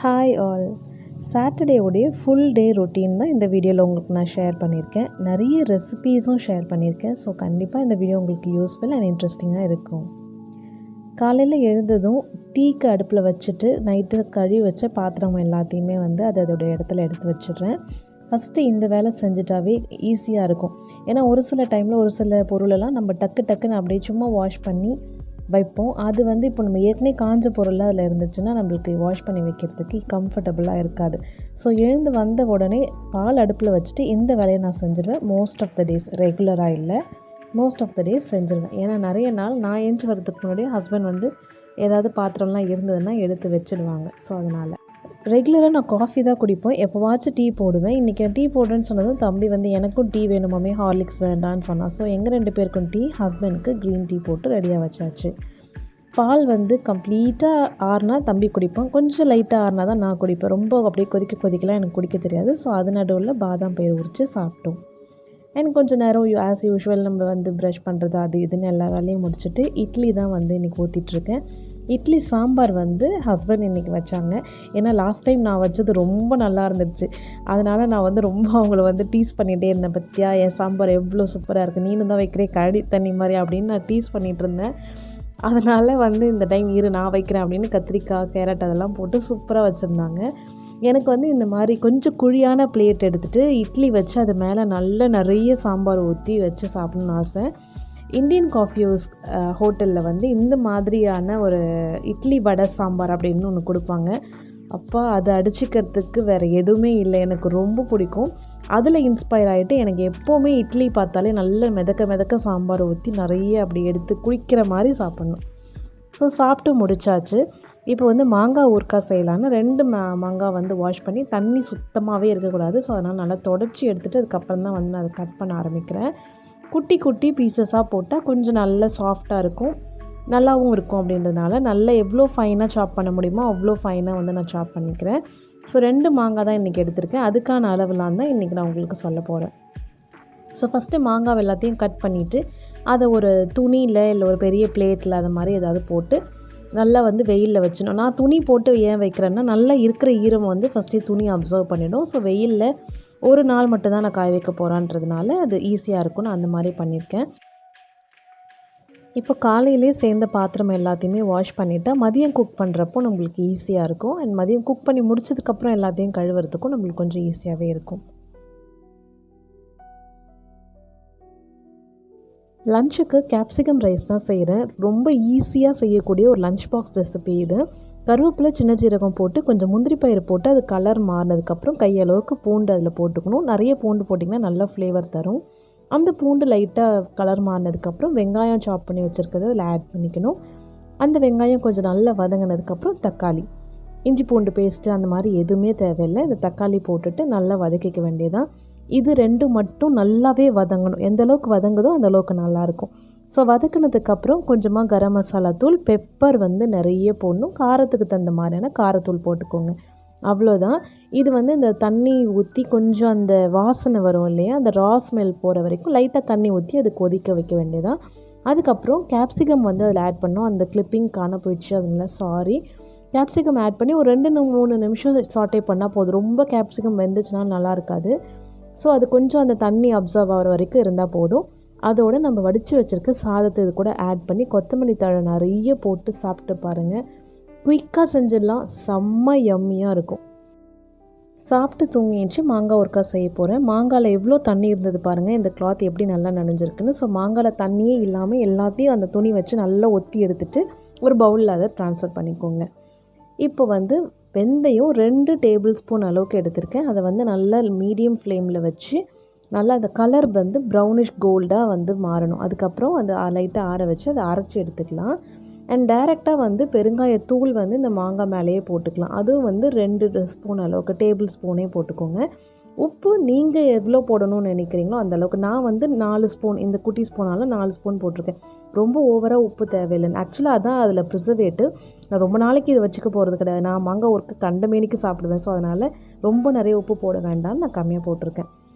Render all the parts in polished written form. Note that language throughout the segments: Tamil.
Hi all. சாட்டர்டேவுடைய ஃபுல் டே ரொட்டீன் தான் இந்த வீடியோவில் உங்களுக்கு நான் ஷேர் பண்ணியிருக்கேன். நிறைய ரெசிபீஸும் ஷேர் பண்ணியிருக்கேன். ஸோ கண்டிப்பாக இந்த வீடியோ உங்களுக்கு யூஸ்ஃபுல் அண்ட் இன்ட்ரெஸ்டிங்காக இருக்கும். காலையில் எழுந்ததும் டீக்கு அடுப்பில் வச்சுட்டு நைட்டு கழுவி வச்ச பாத்திரம் எல்லாத்தையுமே அதோடைய இடத்துல எடுத்து வச்சிடுறேன். ஃபஸ்ட்டு இந்த வேலை செஞ்சுட்டாவே ஈஸியாக இருக்கும். ஏன்னா ஒரு சில டைமில் ஒரு சில பொருளெல்லாம் நம்ம டக்குன்னு அப்படியே சும்மா வாஷ் பண்ணி வைப்போம். அது இப்போ நம்ம ஏற்கனவே காஞ்ச பொருளாக அதில் இருந்துச்சுன்னா நம்மளுக்கு வாஷ் பண்ணி வைக்கிறதுக்கு கம்ஃபர்டபுளாக இருக்காது. ஸோ எழுந்து வந்த உடனே பால் அடுப்பில் வச்சுட்டு இந்த வேலையை நான் செஞ்சுடுவேன். மோஸ்ட் ஆஃப் த டேஸ், ரெகுலராக இல்லை, மோஸ்ட் ஆஃப் த டேஸ் செஞ்சுருவேன். ஏன்னா நிறைய நாள் நான் எழுந்து வரதுக்கு முன்னாடி ஹஸ்பண்ட் ஏதாவது பாத்திரம்லாம் இருந்ததுன்னா எடுத்து வச்சுடுவாங்க. ஸோ அதனால் ரெகுலராக நான் காஃபி தான் குடிப்போம். எப்போவாச்சும் டீ போடுவேன். இன்றைக்கி நான் டீ போடுறேன்னு சொன்னதும் தம்பி எனக்கும் டீ வேணுமாமே, ஹார்லிக்ஸ் வேண்டான்னு சொன்னான். ஸோ எங்கள் 2 பேருக்கும் டீ, ஹஸ்பண்டுக்கு க்ரீன் டீ போட்டு ரெடியாக வச்சாச்சு. பால் கம்ப்ளீட்டாக ஆறுனா தம்பி குடிப்பான். கொஞ்சம் லைட்டாக ஆறுனா தான் நான் குடிப்பேன். ரொம்ப அப்படியே கொதிக்கலாம் எனக்கு குடிக்க தெரியாது. ஸோ அது நடுவில் பாதாம் பயிர் உரித்து சாப்பிட்டோம். எனக்கு கொஞ்சம் நேரம் ஆஸ் யூஷுவல் நம்ம ப்ரஷ் பண்ணுறது அது இதுன்னு எல்லா வேலையும் முடிச்சுட்டு இட்லி தான் இன்றைக்கி ஊற்றிட்டுருக்கேன். இட்லி சாம்பார் ஹஸ்பண்ட் இன்றைக்கி வச்சாங்க. ஏன்னா லாஸ்ட் டைம் நான் வச்சது ரொம்ப நல்லா இருந்துச்சு. அதனால் நான் ரொம்ப அவங்கள டீஸ் பண்ணிகிட்டே இருந்தேன். பற்றியா என் சாம்பார் எவ்வளோ சூப்பராக இருக்குது, நீனு தான் வைக்கிறேன் கடி தண்ணி மாதிரி அப்படின்னு நான் டீஸ் பண்ணிகிட்டு இருந்தேன். அதனால் இந்த டைம் நான் வைக்கிறேன் அப்படின்னு கத்திரிக்காய், கேரட் அதெல்லாம் போட்டு சூப்பராக வச்சுருந்தாங்க. எனக்கு இந்த மாதிரி கொஞ்சம் குழியான பிளேட் எடுத்துகிட்டு இட்லி வச்சு அது மேலே நிறைய சாம்பார் ஊற்றி வச்சு சாப்பிடணுன்னு ஆசை. இந்தியன் காஃபி ஹவுஸ் ஹோட்டலில் இந்த மாதிரியான ஒரு இட்லி வடை சாம்பார் அப்படின்னு ஒன்று கொடுப்பாங்க. அப்பா அதை அடிச்சுக்கிறதுக்கு வேறு எதுவுமே இல்லை, எனக்கு ரொம்ப பிடிக்கும். அதில் இன்ஸ்பயர் ஆகிட்டு எனக்கு எப்போவுமே இட்லி பார்த்தாலே நல்ல மிதக்க சாம்பார் ஊற்றி நிறைய அப்படி எடுத்து குடிக்கிற மாதிரி சாப்பிட்ணும். ஸோ சாப்பிட்டு முடிச்சாச்சு. இப்போ மாங்காய் ஊறுகாய் செய்யலான்னு 2 மாங்காய் வாஷ் பண்ணி, தண்ணி சுத்தமாகவே இருக்கக்கூடாது. ஸோ அதனால் நல்லா தொடச்சி எடுத்துகிட்டு அதுக்கப்புறம் தான் நான் அதை கட் பண்ண ஆரம்பிக்கிறேன். குட்டி பீசஸாக போட்டால் கொஞ்சம் நல்லா சாஃப்டாக இருக்கும், நல்லாவும் இருக்கும். அப்படின்றதுனால நல்லா எவ்வளோ ஃபைனாக சாப் பண்ண முடியுமோ அவ்வளோ ஃபைனாக நான் சாப் பண்ணிக்கிறேன். ஸோ 2 மாங்காய் தான் இன்றைக்கி எடுத்திருக்கேன். அதுக்கான அளவுலாம் தான் இன்றைக்கி நான் உங்களுக்கு சொல்ல போகிறேன். ஸோ ஃபஸ்ட்டு மாங்காய் எல்லாத்தையும் கட் பண்ணிவிட்டு அதை ஒரு துணியில் இல்லை ஒரு பெரிய பிளேட்டில் அது மாதிரி ஏதாவது போட்டு நல்லா வெயிலில் வச்சிடணும். நான் துணி போட்டு ஏன் வைக்கிறேன்னா நல்லா இருக்கிற ஈரம் ஃபஸ்ட்டே துணி அப்சர்வ் பண்ணிவிடும். ஸோ வெயிலில் ஒரு நாள் மட்டும்தான் நான் காய வைக்க போகிறேன்றதுனால அது ஈஸியாக இருக்கும். நான் அந்த மாதிரி பண்ணியிருக்கேன். இப்போ காலையிலே சேர்ந்த பாத்திரம் எல்லாத்தையுமே வாஷ் பண்ணிவிட்டா மதியம் குக் பண்ணுறப்போ நம்மளுக்கு ஈஸியாக இருக்கும். அண்ட் மதியம் குக் பண்ணி முடிச்சதுக்கப்புறம் எல்லாத்தையும் கழுவுறதுக்கும் நம்மளுக்கு கொஞ்சம் ஈஸியாகவே இருக்கும். லஞ்சுக்கு கேப்சிகம் ரைஸ் தான் செய்கிறேன். ரொம்ப ஈஸியாக செய்யக்கூடிய ஒரு லஞ்ச் பாக்ஸ் ரெசிபி இது. கருவேப்பிலை, சின்ன ஜீரகம் போட்டு கொஞ்சம் முந்திரி பயிறு போட்டு அது கலர் மாறினதுக்கப்புறம் கையளவுக்கு பூண்டு அதில் போட்டுக்கணும். நிறைய பூண்டு போட்டிங்கன்னா நல்லா ஃப்ளேவர் தரும். அந்த பூண்டு லைட்டாக கலர் மாறினதுக்கப்புறம் வெங்காயம் சாப் பண்ணி வச்சுருக்கிறத அதில் ஆட் பண்ணிக்கணும். அந்த வெங்காயம் கொஞ்சம் நல்லா வதங்கினதுக்கப்புறம் தக்காளி, இஞ்சி பூண்டு பேஸ்ட்டு அந்த மாதிரி எதுவுமே தேவையில்லை. இந்த தக்காளி போட்டுட்டு நல்லா வதக்கிக்க வேண்டியதான். இது 2 மட்டும் நல்லாவே வதங்கணும். எந்த அளவுக்கு வதங்குதோ அந்த அளவுக்கு நல்லாயிருக்கும். ஸோ வதக்கினதுக்கப்புறம் கொஞ்சமாக கரம் மசாலா தூள், பெப்பர் நிறைய போடணும். காரத்துக்கு தகுந்த மாதிரியான காரத்தூள் போட்டுக்கோங்க. அவ்வளோதான். இது இந்த தண்ணி ஊற்றி கொஞ்சம் அந்த வாசனை வரும் இல்லையா, அந்த ரா ஸ்மெல் போகிற வரைக்கும் லைட்டாக தண்ணி ஊற்றி அது கொதிக்க வைக்க வேண்டியதான். அதுக்கப்புறம் கேப்சிகம் அதில் ஆட் பண்ணோம். அந்த கிளிப்பிங் காண போயிடுச்சு, அதனால சாரி. கேப்சிகம் ஆட் பண்ணி ஒரு 2-3 நிமிஷம் சாட்டே பண்ணால் போதும். ரொம்ப கேப்சிகம் வெந்துச்சுன்னா நல்லா இருக்காது. ஸோ அது கொஞ்சம் அந்த தண்ணி அப்சர்வ் ஆகிற வரைக்கும் இருந்தால் போதும். அதோடு நம்ம வடித்து வச்சுருக்க சாதத்தை இது கூட ஆட் பண்ணி கொத்தமல்லி தழை நிறைய போட்டு சாப்பிட்டு பாருங்கள். குயிக்காக செஞ்சிடலாம், செம்ம யம்மியாக இருக்கும். சாப்பிட்டு தூங்கிடுச்சு. மாங்காய் ஊறுகாய் செய்ய போகிறேன். மாங்காயில் எவ்வளோ தண்ணி இருந்தது பாருங்கள், இந்த கிளாத் எப்படி நல்லா நனைஞ்சிருக்குன்னு. ஸோ மாங்காயில் தண்ணியே இல்லாமல் எல்லாத்தையும் அந்த துணி வச்சு நல்லா ஒத்தி எடுத்துகிட்டு ஒரு பவுலில் அதை ட்ரான்ஸ்ஃபர் பண்ணிக்கோங்க. இப்போ வெந்தயம் 2 டேபிள் ஸ்பூன் அளவுக்கு எடுத்திருக்கேன். அதை நல்லா மீடியம் ஃப்ளேமில் வச்சு நல்லா அந்த கலர் ப்ரௌனிஷ் கோல்டாக மாறணும். அதுக்கப்புறம் அந்த லைட்டாக ஆற வச்சு அதை அரைச்சி எடுத்துக்கலாம். அண்ட் டைரெக்டாக பெருங்காயத்தூள் இந்த மாங்காய் மேலேயே போட்டுக்கலாம். அதுவும் 2 ஸ்பூன் அளவுக்கு, டேபிள் ஸ்பூனே போட்டுக்கோங்க. உப்பு நீங்கள் எவ்வளோ போடணும்னு நினைக்கிறீங்களோ அந்தளவுக்கு. நான் 4 ஸ்பூன், இந்த குட்டி ஸ்பூனால் 4 ஸ்பூன் போட்டிருக்கேன். ரொம்ப ஓவராக உப்பு தேவையில்லைன்னு. ஆக்சுவலாக அதான் அதில் ப்ரிசர்வேட்டிவ். நான் ரொம்ப நாளைக்கு இதை வச்சுக்க போகிறது கிடையாது. நான் மாங்காய் ஊறுகாய் கண்டமேனிக்கு சாப்பிடுவேன். ஸோ அதனால் ரொம்ப நிறைய உப்பு போட வேண்டாம்னு நான் கம்மியாக போட்டிருக்கேன்.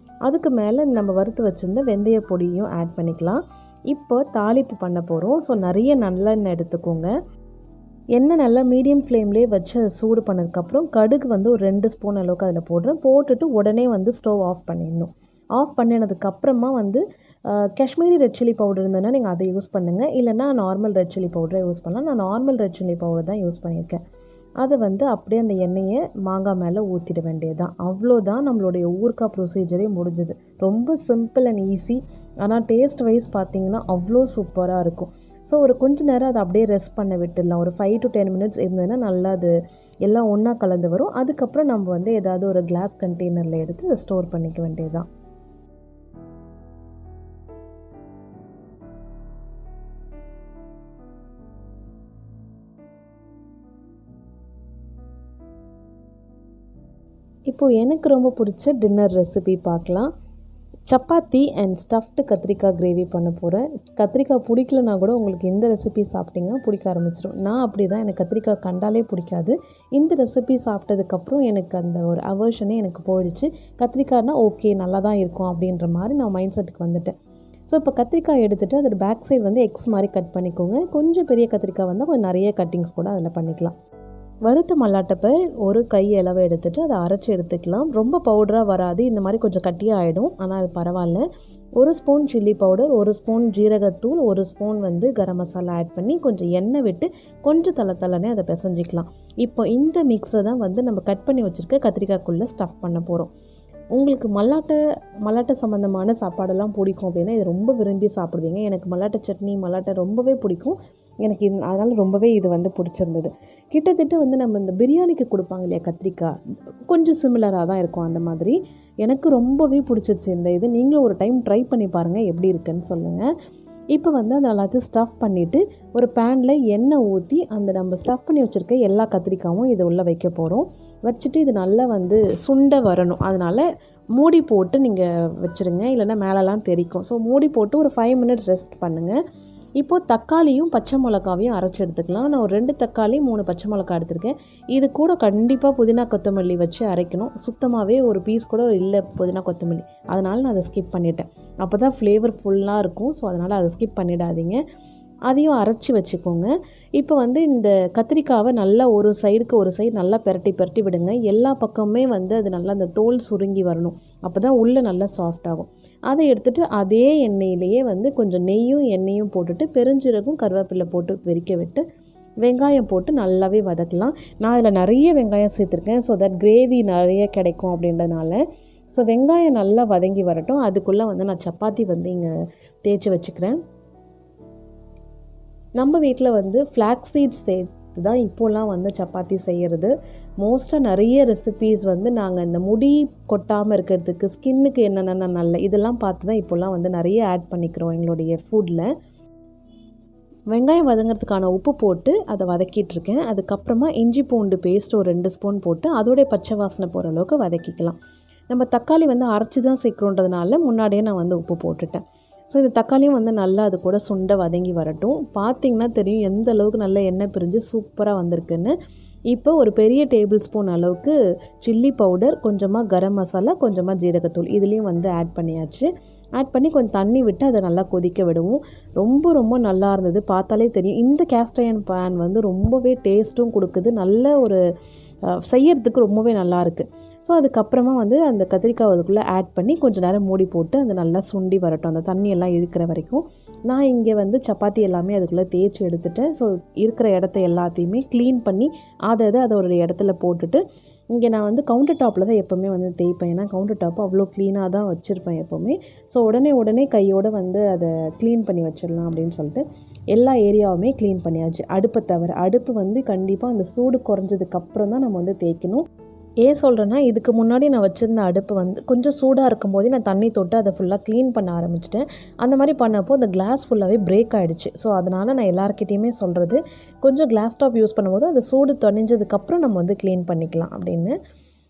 அதுக்கு மேலே நம்ம வறுத்து வச்சுருந்த வெந்தய பொடியும் ஆட் பண்ணிக்கலாம். இப்போ தாளிப்பு பண்ண போகிறோம். ஸோ நிறைய நல்லெண்ணெய் எடுத்துக்கோங்க. எண்ணெய் நல்லா மீடியம் ஃப்ளேம்லேயே வச்சு அதை சூடு பண்ணதுக்கப்புறம் கடுகு வந்து ஒரு 2 ஸ்பூன் அளவுக்கு அதில் போடுறேன். போட்டுட்டு உடனே வந்து ஸ்டவ் ஆஃப் பண்ணிடணும். ஆஃப் பண்ணினதுக்கப்புறமா வந்து காஷ்மீரி ரெட் சில்லி பவுடர் இருந்ததுன்னா நீங்கள் அதை யூஸ் பண்ணுங்கள். இல்லைனா நார்மல் ரெட் சில்லி பவுடரை யூஸ் பண்ணலாம். நான் நார்மல் ரெட் சில்லி பவுடர் தான் யூஸ் பண்ணியிருக்கேன். அதை வந்து அப்படியே அந்த எண்ணெயை மாங்காய் மேலே ஊற்றிட வேண்டியதுதான். அவ்வளோதான், நம்மளுடைய ஊறுகாய் ப்ரொசீஜரே முடிஞ்சுது. ரொம்ப சிம்பிள் அண்ட் ஈஸி. ஆனால் டேஸ்ட் வைஸ் பார்த்திங்கன்னா அவ்வளோ சூப்பராக இருக்கும். ஸோ ஒரு கொஞ்ச நேரம் அதை அப்படியே ரெஸ்ட் பண்ண விட்டுடலாம். ஒரு 5 to 10 மினிட்ஸ் இருந்ததுன்னா நல்லா அது எல்லாம் ஒன்றா கலந்து வரும். அதுக்கப்புறம் நம்ம வந்து ஏதாவது ஒரு கிளாஸ் கண்டெய்னரில் எடுத்து அதை ஸ்டோர் பண்ணிக்க வேண்டியதுதான். இப்போது எனக்கு ரொம்ப பிடிச்ச டின்னர் ரெசிபி பார்க்கலாம். சப்பாத்தி அண்ட் ஸ்டஃப்டு கத்திரிக்காய் கிரேவி பண்ண போகிறேன். கத்திரிக்காய் பிடிக்கலனா கூட உங்களுக்கு இந்த ரெசிபி சாப்பிட்டிங்கன்னா பிடிக்க ஆரம்பிச்சிடும். நான் அப்படி தான், எனக்கு கத்திரிக்காய் கண்டாலே பிடிக்காது. இந்த ரெசிபி சாப்பிட்டதுக்கப்புறம் எனக்கு அந்த ஒரு அவர்ஷனே எனக்கு போயிடுச்சு. கத்திரிக்காய்னா ஓகே நல்லா தான் இருக்கும் அப்படின்ற மாதிரி நான் மைண்ட் செட்டுக்கு வந்துட்டேன். ஸோ இப்போ கத்திரிக்காய் எடுத்துகிட்டு அதோட பேக் சைடு வந்து எக்ஸ் மாதிரி கட் பண்ணிக்கோங்க. கொஞ்சம் பெரிய கத்திரிக்காய் வந்தால் கொஞ்சம் நிறைய கட்டிங்ஸ் கூட அதில் பண்ணிக்கலாம். வறுத்த மல்லாட்டப்பை ஒரு கை அளவை எடுத்துகிட்டு அதை அரைச்சி எடுத்துக்கலாம். ரொம்ப பவுடராக வராது, இந்த மாதிரி கொஞ்சம் கட்டியாக ஆகிடும். ஆனால் அது பரவாயில்ல. 1 ஸ்பூன் சில்லி பவுடர், 1 ஸ்பூன் ஜீரகத்தூள், 1 ஸ்பூன் வந்து கரம் மசாலா ஆட் பண்ணி கொஞ்சம் எண்ணெய் விட்டு கொஞ்சம் தலை அதை பிசைஞ்சிக்கலாம். இப்போ இந்த மிக்ஸை தான் வந்து நம்ம கட் பண்ணி வச்சுருக்க கத்திரிக்காய்க்குள்ளே ஸ்டஃப் பண்ண போகிறோம். உங்களுக்கு மல்லாட்டை சம்மந்தமான சாப்பாடெல்லாம் பிடிக்கும் அப்படின்னா இது ரொம்ப விரும்பி சாப்பிடுவீங்க. எனக்கு மல்லாட்டை சட்னி, மல்லாட்டை ரொம்பவே பிடிக்கும். எனக்கு அதனால் ரொம்பவே இது வந்து பிடிச்சிருந்தது. கிட்டத்தட்ட வந்து நம்ம இந்த பிரியாணிக்கு கொடுப்பாங்க இல்லையா கத்திரிக்காய், கொஞ்சம் சிமிலராக தான் இருக்கும் அந்த மாதிரி. எனக்கு ரொம்பவே பிடிச்சிருச்சு இந்த இது. நீங்களும் ஒரு டைம் ட்ரை பண்ணி பாருங்கள் எப்படி இருக்குன்னு சொல்லுங்கள். இப்போ வந்து அதை எல்லாத்தையும் ஸ்டஃப் பண்ணிவிட்டு ஒரு பேனில் எண்ணெய் ஊற்றி அந்த நம்ம ஸ்டஃப் பண்ணி வச்சுருக்க எல்லா கத்திரிக்காயும் இதை உள்ளே வைக்க போகிறோம். வச்சுட்டு இது நல்லா வந்து சுண்ட வரணும். அதனால் மூடி போட்டு நீங்கள் வச்சுருங்க, இல்லைன்னா மேலெலாம் தெரிக்கும். ஸோ மூடி போட்டு ஒரு 5 மினிட்ஸ் ரெஸ்ட் பண்ணுங்கள். இப்போது தக்காளியும் பச்சை மிளகாவையும் அரைச்சி எடுத்துக்கலாம். நான் ஒரு 2 தக்காளி 3 பச்சை மிளகா எடுத்திருக்கேன். இது கூட கண்டிப்பாக புதினா கொத்தமல்லி வச்சு அரைக்கணும். சுத்தமாகவே ஒரு பீஸ் கூட இல்லை புதினா கொத்தமல்லி, அதனால் நான் அதை ஸ்கிப் பண்ணிட்டேன். அப்போ தான் ஃப்ளேவர் ஃபுல்லாக இருக்கும். ஸோ அதனால் அதை ஸ்கிப் பண்ணிடாதீங்க. அதையும் அரைச்சி வச்சுக்கோங்க. இப்போ வந்து இந்த கத்திரிக்காவை நல்லா ஒரு சைடு நல்லா பெரட்டி விடுங்க. எல்லா பக்கமுமே வந்து அது நல்லா அந்த தோல் சுருங்கி வரணும். அப்போ தான் உள்ளே நல்லா சாஃப்டாகும். அதை எடுத்துகிட்டு அதே எண்ணெயிலேயே வந்து கொஞ்சம் நெய்யும் எண்ணெயும் போட்டுட்டு பெருஞ்சீரகம் கருவேப்பிலை போட்டு வெடிக்க விட்டு வெங்காயம் போட்டு நல்லாவே வதக்கலாம். நான் அதில் நிறைய வெங்காயம் சேர்த்துருக்கேன். ஸோ தட் கிரேவி நிறைய கிடைக்கும் அப்படின்றதுனால. ஸோ வெங்காயம் நல்லா வதங்கி வரட்டும். அதுக்குள்ளே வந்து நான் சப்பாத்தி வந்து இங்கே தேய்ச்சி வச்சுக்கிறேன். நம்ம வீட்டில் வந்து flaxseed சேர்த்து தான் இப்போலாம் வந்து சப்பாத்தி செய்கிறது. மோஸ்ட்டாக நிறைய ரெசிபீஸ் வந்து நாங்கள் இந்த முடி கொட்டாமல் இருக்கிறதுக்கு, ஸ்கின்னுக்கு என்னென்ன நல்ல இதெல்லாம் பார்த்து தான் இப்போலாம் வந்து நிறைய ஆட் பண்ணிக்கிறோம் எங்களுடைய ஃபுட்டில். வெங்காயம் வதங்கிறதுக்கான உப்பு போட்டு அதை வதக்கிட்டுருக்கேன். அதுக்கப்புறமா இஞ்சி பூண்டு பேஸ்ட் ஒரு 2 ஸ்பூன் போட்டு அதோடைய பச்சை வாசனை போகிற அளவுக்கு வதக்கிக்கலாம். நம்ம தக்காளி வந்து அரைச்சி தான் சேர்க்குறோன்றதுனால முன்னாடியே நான் வந்து உப்பு போட்டுட்டேன். ஸோ இந்த தக்காளியும் வந்து நல்லா அது கூட சுண்ட வதங்கி வரட்டும். பார்த்திங்கன்னா தெரியும் எந்த அளவுக்கு நல்லா எண்ணெய் பிரிஞ்சு சூப்பராக வந்திருக்குன்னு. இப்போ ஒரு பெரிய டேபிள் ஸ்பூன் அளவுக்கு சில்லி பவுடர், கொஞ்சமாக கரம் மசாலா, கொஞ்சமாக ஜீரகத்தூள் இதுலேயும் வந்து ஆட் பண்ணியாச்சு. ஆட் பண்ணி கொஞ்சம் தண்ணி விட்டு அதை நல்லா கொதிக்க விடுவோம். ரொம்ப நல்லா இருந்தது, பார்த்தாலே தெரியும். இந்த கேஸ்ட் அயர்ன் பேன் வந்து ரொம்பவே டேஸ்ட்டும் கொடுக்குது, நல்ல ஒரு செய்யறதுக்கு ரொம்பவே நல்லாயிருக்கு. ஸோ அதுக்கப்புறமா வந்து அந்த கத்திரிக்காய் அதுக்குள்ளே ஆட் பண்ணி கொஞ்சம் நேரம் மூடி போட்டு அந்த நல்லா சுண்டி வரட்டும், அந்த தண்ணியெல்லாம் இழுக்கிற வரைக்கும். நான் இங்கே வந்து சப்பாத்தி எல்லாமே அதுக்குள்ளே தேய்ச்சி எடுத்துட்டேன். ஸோ இருக்கிற இடத்த எல்லாத்தையுமே க்ளீன் பண்ணி அதை ஒரு இடத்துல போட்டுட்டு, இங்கே நான் வந்து கவுண்டர் டாப்பில் தான் எப்போவுமே வந்து தேய்ப்பேன். ஏன்னா கவுண்டர் டாப் அவ்வளோ க்ளீனாக தான் வச்சுருப்பேன் எப்போவுமே. ஸோ உடனே கையோடு வந்து அதை க்ளீன் பண்ணி வச்சிடலாம் அப்படின்னு சொல்லிட்டு எல்லா ஏரியாவுமே க்ளீன் பண்ணியாச்சு. அடுப்பை தவிர. அடுப்பு வந்து கண்டிப்பாக அந்த சூடு குறைஞ்சதுக்கப்புறம் தான் நம்ம வந்து தேய்க்கணும். ஏன் சொல்கிறேன்னா, இதுக்கு முன்னாடி நான் வச்சுருந்த அடுப்பு வந்து கொஞ்சம் சூடாக இருக்கும் போதே நான் தண்ணி தொட்டு அதை ஃபுல்லாக க்ளீன் பண்ண ஆரம்பிச்சிட்டேன். அந்த மாதிரி பண்ணப்போ அந்த கிளாஸ் ஃபுல்லாகவே பிரேக் ஆகிடுச்சு. ஸோ அதனால் நான் எல்லாருக்கிட்டேயுமே சொல்கிறது, கொஞ்சம் கிளாஸ் டாப் யூஸ் பண்ணும்போது அது சூடு தணிஞ்சதுக்கப்புறம் நம்ம வந்து க்ளீன் பண்ணிக்கலாம் அப்படின்னு.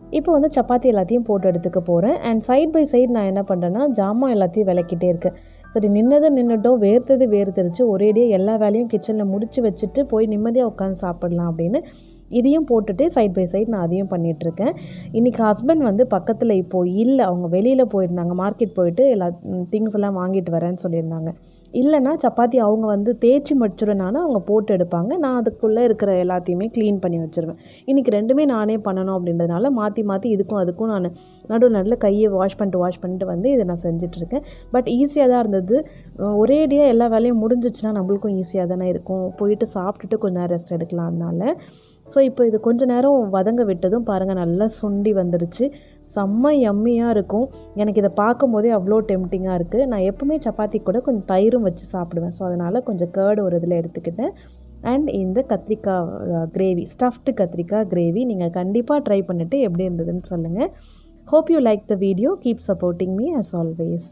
இப்போ வந்து சப்பாத்தி எல்லாத்தையும் போட்டு எடுத்துக்க போகிறேன். அண்ட் சைட் பை சைடு நான் என்ன பண்ணுறேன்னா, ஜாமான் எல்லாத்தையும் விளக்கிட்டே இருக்கேன். சரி நின்றுட்டோம், வேர்த்துருச்சு, ஒரேடியாக எல்லா வேலையும் கிச்சனில் முடிச்சு வச்சுட்டு போய் நிம்மதியாக உட்காந்து சாப்பிடலாம் அப்படின்னு இதையும் போட்டுட்டு சைட் பை சைட் நான் அதையும் பண்ணிகிட்ருக்கேன். இன்றைக்கி ஹஸ்பண்ட் வந்து பக்கத்தில் இப்போது இல்லை, அவங்க வெளியில் போயிருந்தாங்க, மார்க்கெட் போயிட்டு எல்லா திங்ஸ் எல்லாம் வாங்கிட்டு வரேன்னு சொல்லியிருந்தாங்க. இல்லைன்னா சப்பாத்தி அவங்க வந்து தேய்ச்சி முடிச்சிடுனாலும் அவங்க போட்டு எடுப்பாங்க. நான் அதுக்குள்ளே இருக்கிற எல்லாத்தையுமே க்ளீன் பண்ணி வச்சுருவேன். இன்றைக்கி 2மே நானே பண்ணணும் அப்படின்றதுனால மாற்றி மாற்றி இதுக்கும் அதுக்கும் நான் நடுவில் கையை வாஷ் பண்ணிட்டு வந்து இதை நான் செஞ்சிட்ருக்கேன். பட் ஈஸியாக தான் இருந்தது. ஒரேடியாக எல்லா வேலையும் முடிஞ்சிச்சுன்னா நம்மளுக்கும் ஈஸியாக தானே இருக்கும். போயிட்டு சாப்பிட்டுட்டு கொஞ்ச நேரம் ரெஸ்ட் எடுக்கலாம். அதனால ஸோ இப்போ இது கொஞ்ச நேரம் வதங்க விட்டதும் பாருங்கள் நல்லா சுண்டி வந்துடுச்சு. செம்ம யம்மியாக இருக்கும். எனக்கு இதை பார்க்கும்போதே அவ்வளோ டெம்டிங்காக இருக்குது. நான் எப்பவுமே சப்பாத்தி கூட கொஞ்சம் தயிரும் வச்சு சாப்பிடுவேன். ஸோ அதனால் கொஞ்சம் கேர்டு ஒரு இதில் எடுத்துக்கிட்டேன். அண்ட் இந்த கத்திரிக்காய் கிரேவி, ஸ்டஃப்டு கத்திரிக்காய் கிரேவி நீங்கள் கண்டிப்பாக ட்ரை பண்ணிவிட்டு எப்படி இருந்ததுன்னு சொல்லுங்கள். Hope you liked the video. Keep supporting me as always.